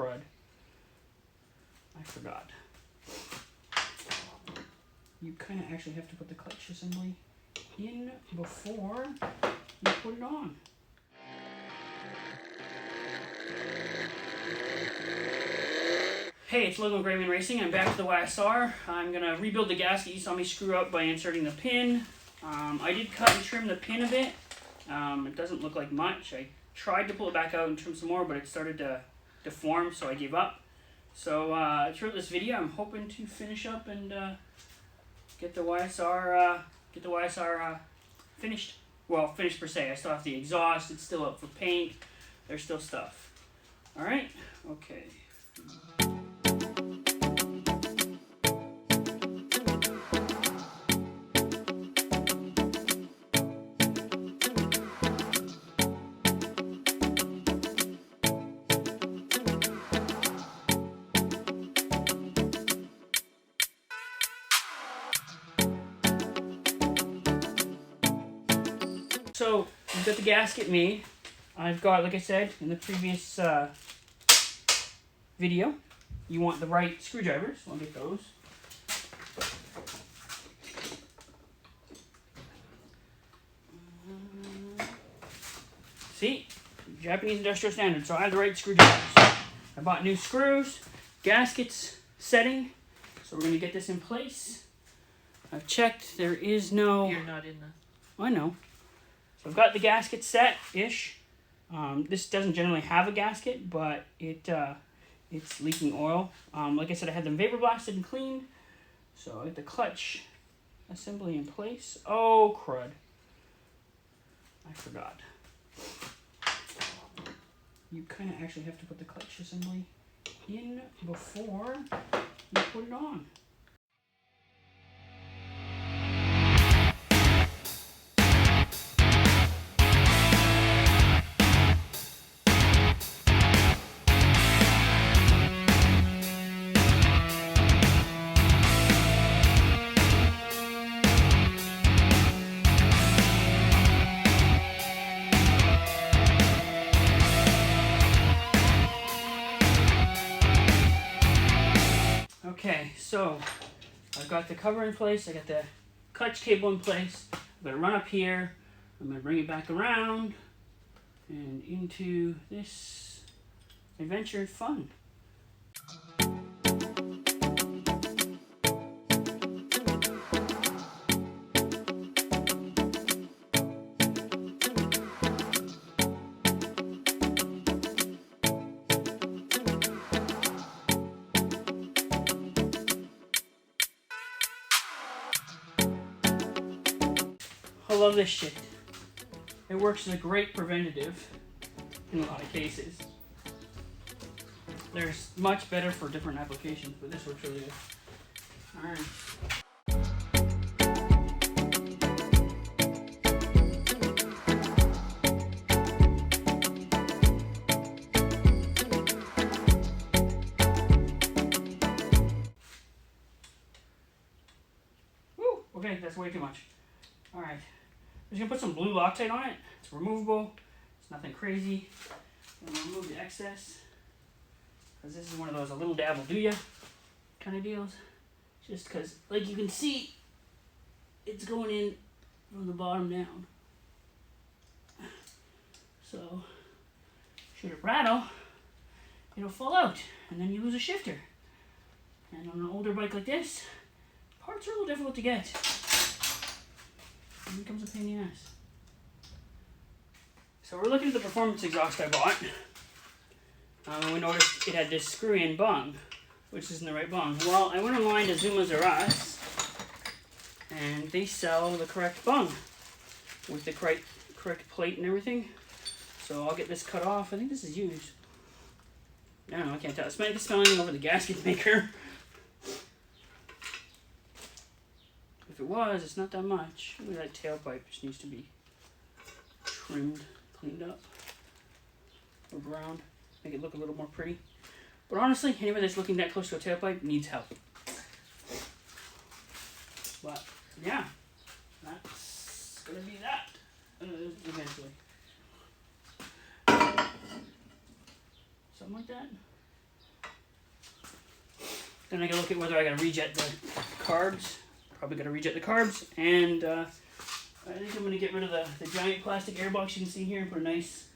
crud. I forgot. You kind of actually have to put the clutch assembly in before you put it on. Hey, it's Logan Gray Racing. I'm back to the YSR. I'm going to rebuild the gasket you saw me screw up by inserting the pin. I did cut and trim the pin a bit. It doesn't look like much. I tried to pull it back out and trim some more, but it started to deform, so I gave up. So throughout this video, I'm hoping to finish up and get the YSR finished. Well, finished per se. I still have the exhaust. It's still up for paint. There's still stuff. All right. Okay. So we've got the gasket made. I've got, like I said in the previous video, you want the right screwdrivers. I'll get those. See, Japanese industrial standard. So I have the right screwdrivers. I bought new screws, gaskets setting. So we're going to get this in place. I've checked. There is no. You're not in the. I know. So I've got the gasket set-ish. This doesn't generally have a gasket, but it's leaking oil. Like I said, I had them vapor blasted and cleaned. So I got the clutch assembly in place. Oh, crud. I forgot. You kind of actually have to put the clutch assembly in before you put it on. Okay, so I've got the cover in place, I got the clutch cable in place. I'm going to run up here, I'm going to bring it back around and into this adventure and fun. I love this shit. It works as a great preventative in a lot of cases. There's much better for different applications, but this works really good. Alright. Woo! Okay, that's way too much. Alright. I'm just going to put some blue Loctite on it. It's removable. It's nothing crazy. I'm going to remove the excess. Because this is one of those a little dab will do ya kind of deals. Just because, like you can see, it's going in from the bottom down. So, should it rattle, it'll fall out. And then you lose a shifter. And on an older bike like this, parts are a little difficult to get. And it becomes a pain in the ass. So we're looking at the performance exhaust I bought. We noticed it had this screw-in bung, which isn't the right bung. Well, I went online to Zuma's or Us, and they sell the correct bung with the correct plate and everything. So I'll get this cut off. I think this is used. I don't know, I can't tell. It's smelling over the gasket maker. If it was, it's not that much. Maybe that tailpipe just needs to be trimmed, cleaned up, or browned, make it look a little more pretty. But honestly, anybody that's looking that close to a tailpipe needs help. But yeah, that's gonna be that eventually. Something like that. Then I gotta look at whether I gotta rejet the carbs. Probably gotta rejet the carbs, and I think I'm gonna get rid of the giant plastic airbox you can see here and put a nice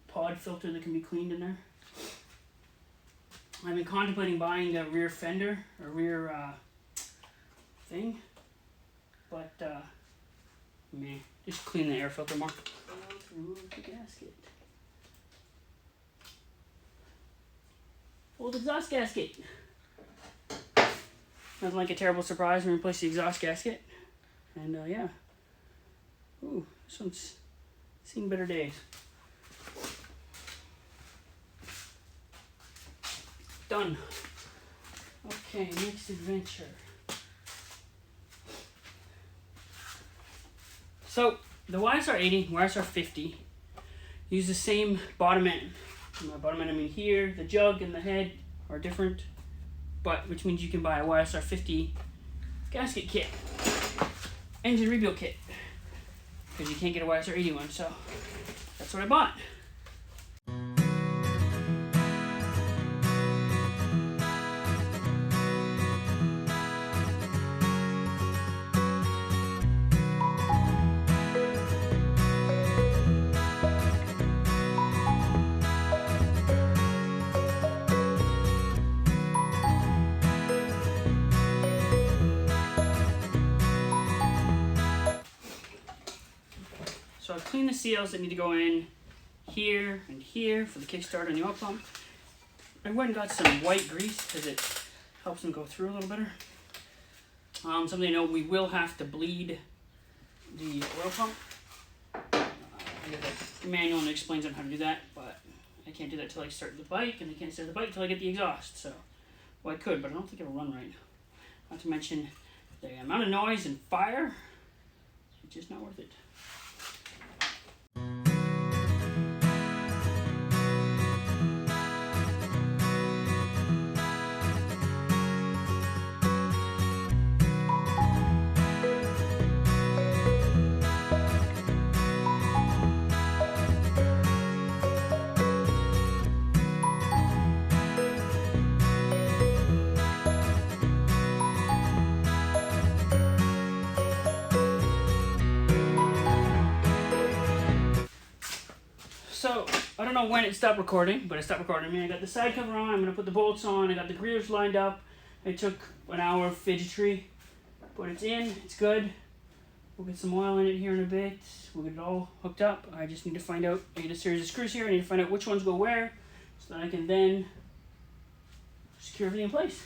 pod filter that can be cleaned in there. I've been contemplating buying a rear fender, a rear thing, but meh, just clean the air filter more. Remove the gasket. Old exhaust gasket. Nothing like a terrible surprise when we replace the exhaust gasket. And yeah. Ooh, this one's seen better days. Done. Okay, next adventure. So, the YSR 80, YSR 50 use the same bottom end. And by bottom end I mean here, the jug and the head are different, but which means you can buy a YSR 50 gasket kit, engine rebuild kit, because you can't get a YSR 80 one, so that's what I bought. So I've cleaned the seals that need to go in here and here for the kickstarter and the oil pump. I went and got some white grease because it helps them go through a little better. Something to note, we will have to bleed the oil pump. The manual and explains on how to do that, but I can't do that till I start the bike, and I can't start the bike till I get the exhaust. So, well, I could, but I don't think it'll run right. Not to mention the amount of noise and fire, it's just not worth it. So, I don't know when it stopped recording, but it stopped recording. I mean, I got the side cover on, I'm going to put the bolts on, I got the greers lined up. It took an hour of fidgetry, but it's in, it's good. We'll get some oil in it here in a bit. We'll get it all hooked up. I just need to find out, I get a series of screws here, I need to find out which ones go where, so that I can then secure everything in place.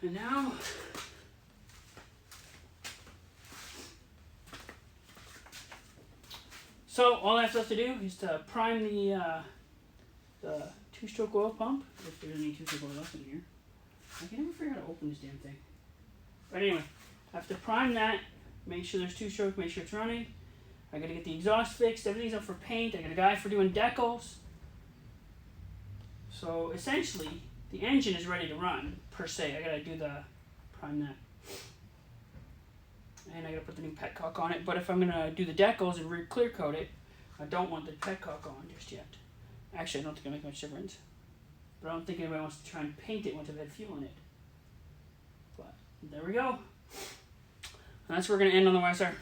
And now, so all that's left to do is to prime the two-stroke oil pump, if there's any two-stroke oil left in here. I can never figure out how to open this damn thing. But anyway, I have to prime that, make sure there's two-stroke, make sure it's running. I gotta get the exhaust fixed, everything's up for paint, I got a guy for doing decals. So essentially, the engine is ready to run, per se. I gotta do the prime that. And I gotta put the new petcock on it. But if I'm gonna do the decals and clear coat it, I don't want the petcock on just yet. Actually, I don't think it'll make much difference. But I don't think anybody wants to try and paint it once I've had fuel in it. But there we go. And that's where we're gonna end on the YSR.